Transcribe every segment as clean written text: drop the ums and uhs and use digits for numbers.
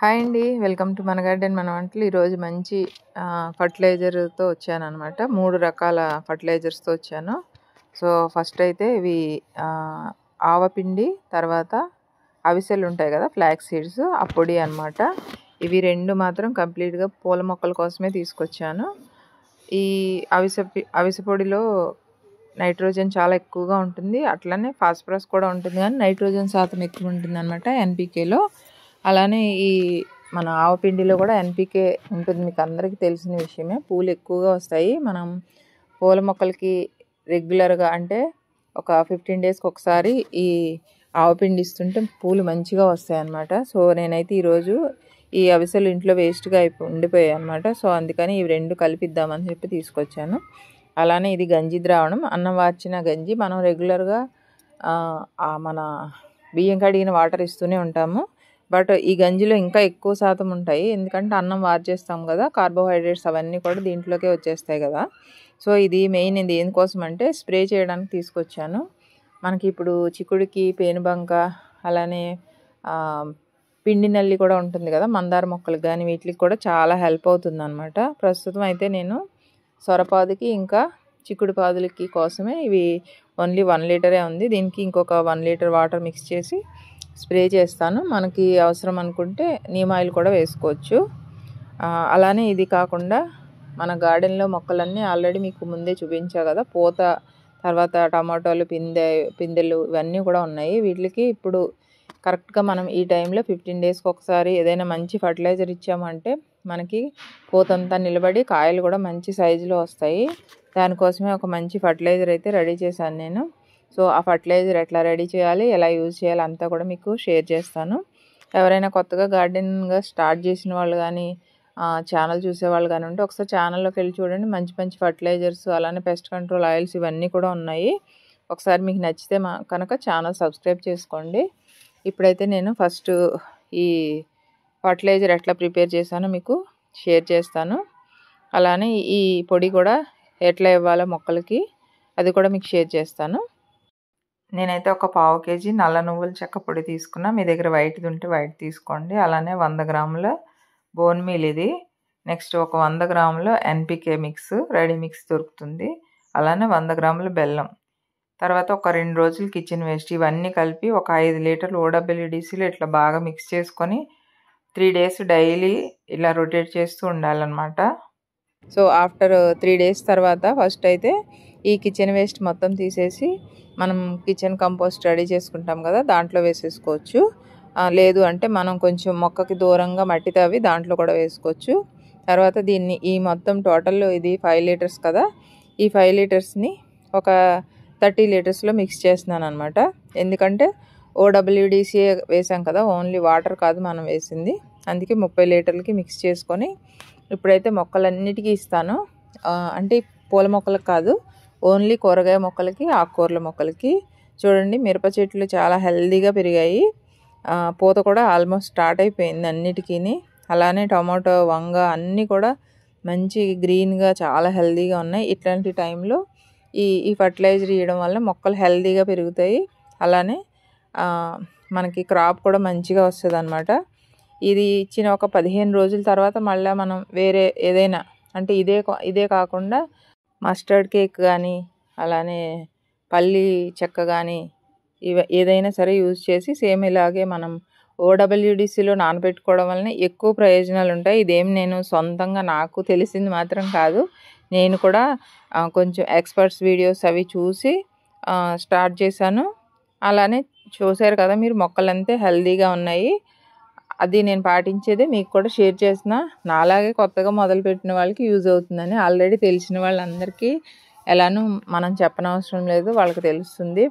Hi అండి. Welcome to మన garden మన వంటలు. ఈరోజు మంచి ఫర్టిలైజర్తో వచ్చానమాట. 3 రకాల ఫర్టిలైజర్స్తో వచ్చాను. సో ఫస్ట్ అయితే ఇవి ఆవపిండి, తర్వాత అవిసెలు ఉంటాయి కదా, ఫ్లాక్స్ సీడ్స్, ఆ పొడి అనమాట. ఇవి 2 మాత్రం కంప్లీట్గా పూల మొక్కల కోసమే తీసుకొచ్చాను. ఈ అవిసె పొడిలో నైట్రోజన్ చాలా ఎక్కువగా ఉంటుంది, అట్లనే ఫాస్ఫరస్ కూడా ఉంటుంది, కానీ నైట్రోజన్ శాతం ఎక్కువ ఉంటుంది అనమాట ఎన్పికేలో. అలానే ఈ మన ఆవపిండిలో కూడా ఎన్పికే ఉంటుంది, మీకు అందరికీ తెలిసిన విషయమే. పూలు ఎక్కువగా వస్తాయి. మనం పూల మొక్కలకి రెగ్యులర్గా అంటే ఒక 15 డేస్కి ఒకసారి ఈ ఆవపిండి ఇస్తుంటే పూలు మంచిగా వస్తాయి అన్నమాట. సో నేనైతే ఈరోజు ఈ అవిసెలు ఇంట్లో వేస్ట్గా ఉండిపోయాయి అనమాట. సో అందుకని ఇవి 2 కలిపిద్దామని చెప్పి తీసుకొచ్చాను. అలానే ఇది గంజి ద్రావణం, అన్నం వార్చిన గంజి. మనం రెగ్యులర్గా మన బియ్యం కడిగిన వాటర్ ఇస్తూనే ఉంటాము, బట్ ఈ గంజిలో ఇంకా ఎక్కువ శాతం ఉంటాయి, ఎందుకంటే అన్నం వార్చేస్తాం కదా, కార్బోహైడ్రేట్స్ అవన్నీ కూడా దీంట్లోకే వచ్చేస్తాయి కదా. సో ఇది మెయిన్. ఇది దేనికోసం అంటే స్ప్రే చేయడానికి తీసుకొచ్చాను. మనకి ఇప్పుడు చిక్కుడికి, పేనుబంక, అలానే పిండి నల్లి కూడా ఉంటుంది కదా మందార మొక్కలకు, కానీ వీటికి కూడా చాలా హెల్ప్ అవుతుంది అనమాట. ప్రస్తుతం అయితే నేను సొరపాదుకి ఇంకా చిక్కుడు పాదులకి కోసమే ఇవి ఓన్లీ 1 లీటరే ఉంది. దీనికి ఇంకొక 1 లీటర్ వాటర్ మిక్స్ చేసి స్ప్రే చేస్తాను. మనకి అవసరం అనుకుంటే నీమ్ ఆయిల్ కూడా వేసుకోవచ్చు. అలానే ఇది కాకుండా మన గార్డెన్లో మొక్కలన్నీ ఆల్రెడీ మీకు ముందే చూపించా కదా, పూత, తర్వాత టమాటోలు, పిందెలు ఇవన్నీ కూడా ఉన్నాయి. వీటికి ఇప్పుడు కరెక్ట్గా మనం ఈ టైంలో 15 డేస్కి ఒకసారి ఏదైనా మంచి ఫర్టిలైజర్ ఇచ్చామంటే మనకి పూతంతా నిలబడి కాయలు కూడా మంచి సైజులో వస్తాయి. దానికోసమే ఒక మంచి ఫర్టిలైజర్ అయితే రెడీ చేశాను నేను. సో ఆ ఫర్టిలైజర్ ఎట్లా రెడీ చేయాలి, ఎలా యూజ్ చేయాలి అంతా కూడా మీకు షేర్ చేస్తాను. ఎవరైనా కొత్తగా గార్డెన్గా స్టార్ట్ చేసిన వాళ్ళు కానీ ఛానల్ చూసేవాళ్ళు కానీ ఉంటే ఒకసారి ఛానల్లోకి వెళ్ళి చూడండి. మంచి మంచి ఫర్టిలైజర్స్, అలానే పెస్ట్ కంట్రోల్ ఆయిల్స్ ఇవన్నీ కూడా ఉన్నాయి. ఒకసారి మీకు నచ్చితే కనుక ఛానల్ సబ్స్క్రైబ్ చేసుకోండి. ఇప్పుడైతే నేను ఫస్ట్ ఈ ఫర్టిలైజర్ ఎట్లా ప్రిపేర్ చేశానో మీకు షేర్ చేస్తాను. అలానే ఈ పొడి కూడా ఎట్లా ఇవ్వాలో మొక్కలకి అది కూడా మీకు షేర్ చేస్తాను. నేనైతే ఒక 1/2 కేజీ నల్ల నువ్వుల చెక్క పొడి తీసుకున్నా. మీ దగ్గర వైట్ది ఉంటే వైట్ తీసుకోండి. అలానే 100 గ్రాముల బోన్ మీల్ ఇది. నెక్స్ట్ ఒక 100 గ్రాముల ఎన్పికే మిక్స్, రెడీ మిక్స్ దొరుకుతుంది. అలానే 100 గ్రాముల బెల్లం, తర్వాత ఒక 2 రోజులు కిచెన్ వేస్ట్. ఇవన్నీ కలిపి ఒక 5 లీటర్లు OWDCలో ఇట్లా బాగా మిక్స్ చేసుకొని 3 డేస్ డైలీ ఇలా రొటేట్ చేస్తూ ఉండాలన్నమాట. సో ఆఫ్టర్ 3 డేస్ తర్వాత ఫస్ట్ అయితే ఈ కిచెన్ వేస్ట్ మొత్తం తీసేసి మనం కిచెన్ కంపోస్ట్ రెడీ చేసుకుంటాం కదా, దాంట్లో వేసేసుకోవచ్చు. లేదు అంటే మనం కొంచెం మొక్కకి దూరంగా మట్టి తవ్వి దాంట్లో కూడా వేసుకోవచ్చు. తర్వాత దీన్ని ఈ మొత్తం టోటల్ ఇది 5 లీటర్స్ కదా, ఈ 5 లీటర్స్ని ఒక 30 లీటర్స్లో మిక్స్ చేస్తున్నాను అనమాట. ఎందుకంటే OWDC వేసాం కదా, ఓన్లీ వాటర్ కాదు మనం వేసింది, అందుకే 30 లీటర్లకి మిక్స్ చేసుకొని ఇప్పుడైతే మొక్కలన్నిటికీ ఇస్తాను. అంటే పూల మొక్కలకు కాదు, ఓన్లీ కూరగాయ మొక్కలకి, ఆకుకూరల మొక్కలకి. చూడండి మిరప చెట్లు చాలా హెల్దీగా పెరిగాయి, పూత కూడా ఆల్మోస్ట్ స్టార్ట్ అయిపోయింది అన్నిటికీ. అలానే టమాటో, వంగ అన్నీ కూడా మంచి గ్రీన్గా చాలా హెల్దీగా ఉన్నాయి. ఇట్లాంటి టైంలో ఈ ఫర్టిలైజర్ ఇవ్వడం వల్ల మొక్కలు హెల్దీగా పెరుగుతాయి. అలానే మనకి క్రాప్ కూడా మంచిగా వస్తుంది అన్నమాట. ఇది ఇచ్చిన ఒక 15 రోజుల తర్వాత మళ్ళీ మనం వేరే ఏదైనా అంటే ఇదే కాకుండా మస్టర్డ్ కేక్ కానీ, అలానే పల్లి చెక్క కానీ ఏదైనా సరే యూజ్ చేసి సేమ్ ఇలాగే మనం OWDCలో నానబెట్టుకోవడం వలన ఎక్కువ ప్రయోజనాలు ఉంటాయి. ఇదేం నేను సొంతంగా నాకు తెలిసింది మాత్రం కాదు, నేను కూడా కొంచెం ఎక్స్పర్ట్స్ వీడియోస్ అవి చూసి స్టార్ట్ చేశాను. అలానే చూసారు కదా మీరు, మొక్కలంతా హెల్దీగా ఉన్నాయి. అది నేను పాటించేదే మీకు కూడా షేర్ చేసిన. నాలాగే కొత్తగా మొదలుపెట్టిన వాళ్ళకి యూజ్ అవుతుందని, ఆల్రెడీ తెలిసిన వాళ్ళందరికీ ఎలానూ మనం చెప్పనవసరం లేదు, వాళ్ళకి తెలుస్తుంది.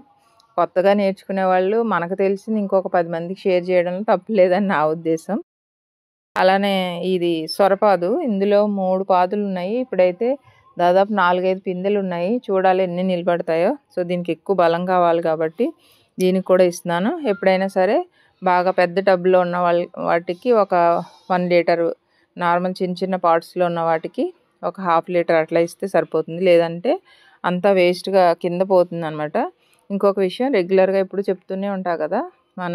కొత్తగా నేర్చుకునే వాళ్ళు మనకు తెలిసింది ఇంకొక 10 మందికి షేర్ చేయడంలో తప్పు లేదని నా ఉద్దేశం. అలానే ఇది సొరపాదు, ఇందులో 3 పాదులు ఉన్నాయి. ఇప్పుడైతే దాదాపు 4-5 పిందెలు ఉన్నాయి. చూడాలి ఎన్ని నిలబడతాయో. సో దీనికి ఎక్కువ బలం కావాలి కాబట్టి దీనికి కూడా ఇస్తున్నాను. ఎప్పుడైనా సరే బాగా పెద్ద టబ్లో ఉన్న వాటికి ఒక 1 లీటరు, నార్మల్ చిన్న చిన్న పాట్స్లో ఉన్న వాటికి ఒక 1/2 లీటర్ అట్లా ఇస్తే సరిపోతుంది. లేదంటే అంతా వేస్ట్గా కింద పోతుంది అనమాట. ఇంకొక విషయం, రెగ్యులర్గా ఇప్పుడు చెప్తూనే ఉంటా కదా, మన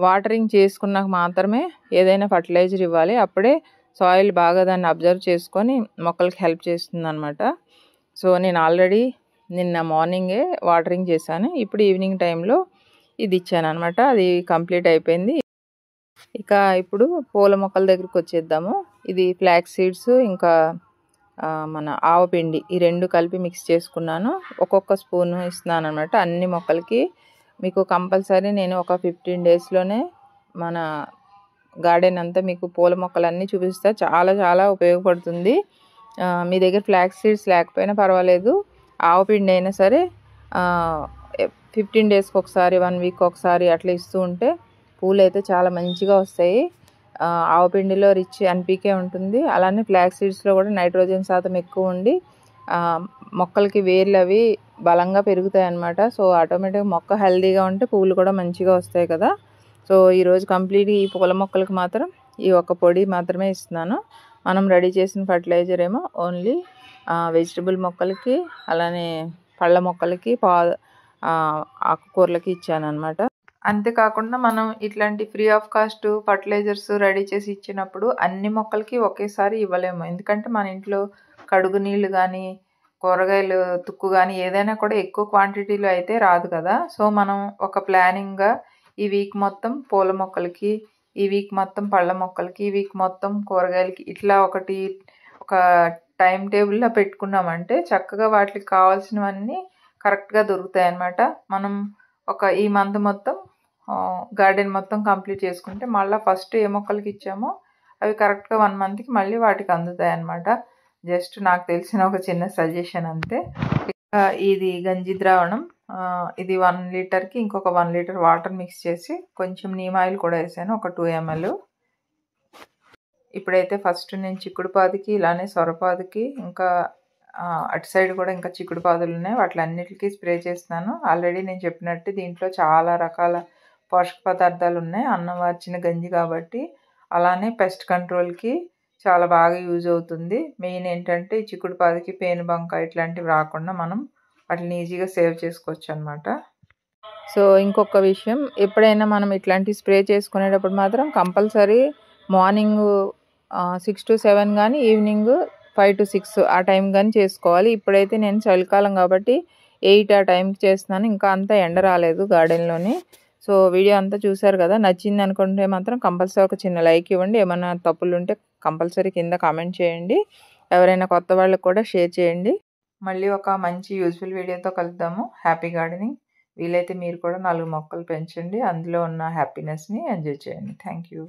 వాటరింగ్ చేసుకున్నాక మాత్రమే ఏదైనా ఫర్టిలైజర్ ఇవ్వాలి. అప్పుడే సాయిల్ బాగా దాన్ని అబ్జర్వ్ చేసుకొని మొక్కలకి హెల్ప్ చేస్తుందన్నమాట. సో నేను ఆల్రెడీ నిన్న మార్నింగే వాటరింగ్ చేశాను. ఇప్పుడు ఈవినింగ్ టైంలో ఇది ఇచ్చాను అనమాట. అది కంప్లీట్ అయిపోయింది. ఇక ఇప్పుడు పూల మొక్కల దగ్గరికి వచ్చేద్దాము. ఇది ఫ్లాక్స్ సీడ్స్ ఇంకా మన ఆవపిండి ఈ రెండు కలిపి మిక్స్ చేసుకున్నాను. ఒక్కొక్క స్పూన్ ఇస్తున్నాను అనమాట అన్ని మొక్కలకి. మీకు కంపల్సరీ నేను ఒక 15 డేస్లోనే మన గార్డెన్ అంతా మీకు పూల మొక్కలన్నీ చూపిస్తా. చాలా చాలా ఉపయోగపడుతుంది. మీ దగ్గర ఫ్లాక్స్ సీడ్స్ లేకపోయినా పర్వాలేదు, ఆవపిండి అయినా సరే 15 డేస్కి ఒకసారి 1 వీక్ ఒకసారి అట్లా ఇస్తూ ఉంటే పూలు అయితే చాలా మంచిగా వస్తాయి. ఆవపిండిలో రిచ్ ఎన్పీకే ఉంటుంది. అలానే ఫ్లాక్స్ సీడ్స్లో కూడా నైట్రోజన్ శాతం ఎక్కువ ఉండి మొక్కలకి వేర్లు అవి బలంగా పెరుగుతాయి అన్నమాట. సో ఆటోమేటిక్గా మొక్క హెల్తీగా ఉంటే పువ్వులు కూడా మంచిగా వస్తాయి కదా. సో ఈరోజు కంప్లీట్గా ఈ పూల మొక్కలకు మాత్రం ఈ ఒక్క పొడి మాత్రమే ఇస్తున్నాను. మనం రెడీ చేసిన ఫర్టిలైజర్ ఏమో ఓన్లీ వెజిటబుల్ మొక్కలకి అలానే పళ్ళ మొక్కలకి ఆకుకూరలకి ఇచ్చాను అనమాట. అంతేకాకుండా మనం ఇట్లాంటి free of cost fertilisers ready చేసి ఇచ్చినప్పుడు అన్ని మొక్కలకి ఒకేసారి ఇవ్వలేము. ఎందుకంటే మన ఇంట్లో కడుగు నీళ్ళు కానీ కూరగాయలు తుక్కు కానీ ఏదైనా కూడా ఎక్కువ క్వాంటిటీలో అయితే రాదు కదా. సో మనం ఒక ప్లానింగ్గా ఈ వీక్ మొత్తం పూల మొక్కలకి, ఈ వీక్ మొత్తం పళ్ళ మొక్కలకి, ఈ వీక్ మొత్తం కూరగాయలకి ఇట్లా ఒక టైం టేబుల్లో పెట్టుకున్నామంటే చక్కగా వాటికి కావాల్సినవన్నీ కరెక్ట్గా దొరుకుతాయి అన్నమాట. మనం ఈ మంత్ మొత్తం గార్డెన్ మొత్తం కంప్లీట్ చేసుకుంటే మళ్ళీ ఫస్ట్ ఏ మొక్కలకి ఇచ్చామో అవి కరెక్ట్గా 1 మంత్కి మళ్ళీ వాటికి అందుతాయి అన్నమాట. జస్ట్ నాకు తెలిసిన ఒక చిన్న సజెషన్ అంతే. ఇది గంజి ద్రావణం, ఇది 1 లీటర్కి ఇంకొక 1 లీటర్ వాటర్ మిక్స్ చేసి కొంచెం నీమ్ ఆయిల్ కూడా వేసాను, ఒక 2 ml. ఇప్పుడైతే ఫస్ట్ నేను చిక్కుడుపాదికి ఇలానే సొరపాదికి ఇంకా అటు సైడ్ కూడా ఇంకా చిక్కుడు పాదులు ఉన్నాయి, వాటిలన్నిటికీ స్ప్రే చేస్తున్నాను. ఆల్రెడీ నేను చెప్పినట్టు దీంట్లో చాలా రకాల పోషక పదార్థాలు ఉన్నాయి, అన్నం వార్చిన గంజి కాబట్టి. అలానే పెస్ట్ కంట్రోల్కి చాలా బాగా యూజ్ అవుతుంది. మెయిన్ ఏంటంటే ఈ చిక్కుడు పాదికి పేనుబంక ఇట్లాంటివి రాకుండా మనం వాటిని ఈజీగా సేవ్ చేసుకోవచ్చు అనమాట. సో ఇంకొక విషయం, ఎప్పుడైనా మనం ఇట్లాంటి స్ప్రే చేసుకునేటప్పుడు మాత్రం కంపల్సరీ మార్నింగ్ 6 to 7 కానీ ఈవినింగ్ 5 to 6 ఆ టైం కానీ చేసుకోవాలి. ఇప్పుడైతే నేను చలికాలం కాబట్టి 8 ఆ టైంకి చేస్తున్నాను. ఇంకా అంతా ఎండ రాలేదు గార్డెన్లోని. సో వీడియో అంతా చూసారు కదా. నచ్చింది అనుకుంటే మాత్రం కంపల్సరీ ఒక చిన్న లైక్ ఇవ్వండి. ఏమైనా తప్పులు ఉంటే కంపల్సరీ కింద కామెంట్ చేయండి. ఎవరైనా కొత్త వాళ్ళకి కూడా షేర్ చేయండి. మళ్ళీ ఒక మంచి యూజ్ఫుల్ వీడియోతో కలుద్దాము. Happy gardening. వీలైతే మీరు కూడా 4 మొక్కలు పెంచండి, అందులో ఉన్న హ్యాపీనెస్ని ఎంజాయ్ చేయండి. Thank you.